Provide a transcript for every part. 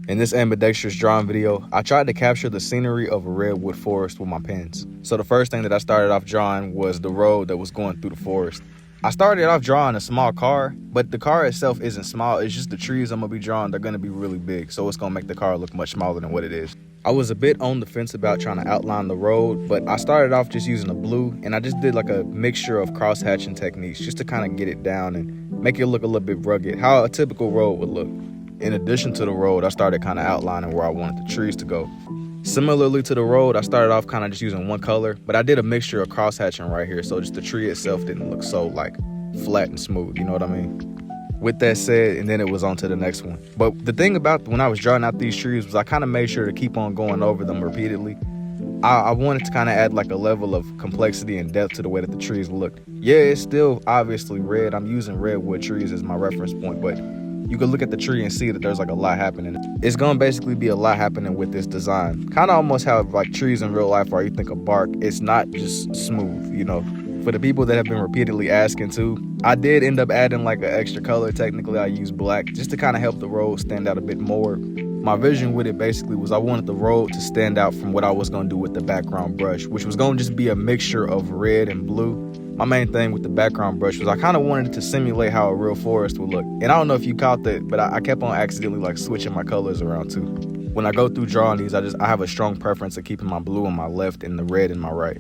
In this ambidextrous drawing video, I tried to capture the scenery of a redwood forest with my pens. So the first thing that I started off drawing was the road that was going through the forest. I started off drawing a small car, but the car itself isn't small. It's just the trees I'm gonna be drawing, they're gonna be really big, so it's gonna make the car look much smaller than what it is. I was a bit on the fence about trying to outline the road, but I started off just using a blue, and I just did like a mixture of cross-hatching techniques just to kind of get it down and make it look a little bit rugged, how a typical road would look. In addition to the road, I started kind of outlining where I wanted the trees to go. Similarly to the road, I started off kind of just using one color, but I did a mixture of cross-hatching right here, so just the tree itself didn't look so like flat and smooth, you know what I mean? With that said, and then it was on to the next one. But the thing about when I was drawing out these trees was I kind of made sure to keep on going over them repeatedly. I wanted to kind of add like a level of complexity and depth to the way that the trees looked. Yeah, it's still obviously red. I'm using redwood trees as my reference point, but you can look at the tree and see that there's like a lot happening. It's gonna basically be a lot happening with this design. Kind of almost how like trees in real life are. You think of bark, it's not just smooth, you know. For the people that have been repeatedly asking too, I did end up adding like an extra color. Technically, I used black just to kind of help the road stand out a bit more. My vision with it basically was I wanted the road to stand out from what I was gonna do with the background brush, which was gonna just be a mixture of red and blue. My main thing with the background brush was I kind of wanted it to simulate how a real forest would look. And I don't know if you caught that, but I kept on accidentally like switching my colors around too. When I go through drawing these, I have a strong preference of keeping my blue on my left and the red in my right.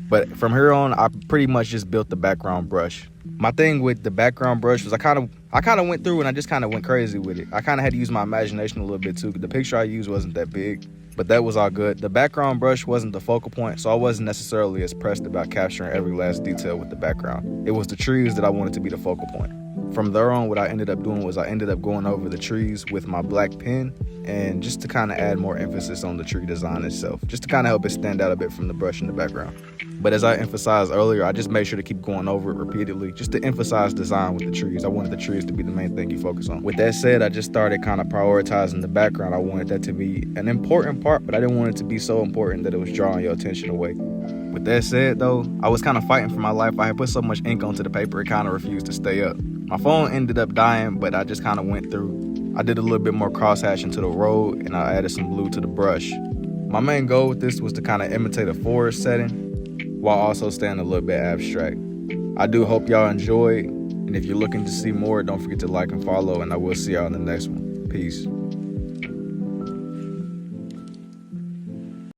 But from here on, I pretty much just built the background brush. My thing with the background brush was I kind of went through and I just kind of went crazy with it. I kind of had to use my imagination a little bit too. The picture I used wasn't that big, but that was all good. The background brush wasn't the focal point, so I wasn't necessarily as pressed about capturing every last detail with the background. It was the trees that I wanted to be the focal point. From there on, what I ended up doing was I ended up going over the trees with my black pen, and just to kind of add more emphasis on the tree design itself, just to kind of help it stand out a bit from the brush in the background. But as I emphasized earlier, I just made sure to keep going over it repeatedly, just to emphasize design with the trees. I wanted the trees to be the main thing you focus on. With that said, I just started kind of prioritizing the background. I wanted that to be an important part, but I didn't want it to be so important that it was drawing your attention away. With that said though, I was kind of fighting for my life. I had put so much ink onto the paper, it kind of refused to stay up. My phone ended up dying, but I just kind of went through. I did a little bit more cross-hatching to the road, and I added some blue to the brush. My main goal with this was to kind of imitate a forest setting while also staying a little bit abstract. I do hope y'all enjoyed, and if you're looking to see more, don't forget to like and follow, and I will see y'all in the next one. Peace.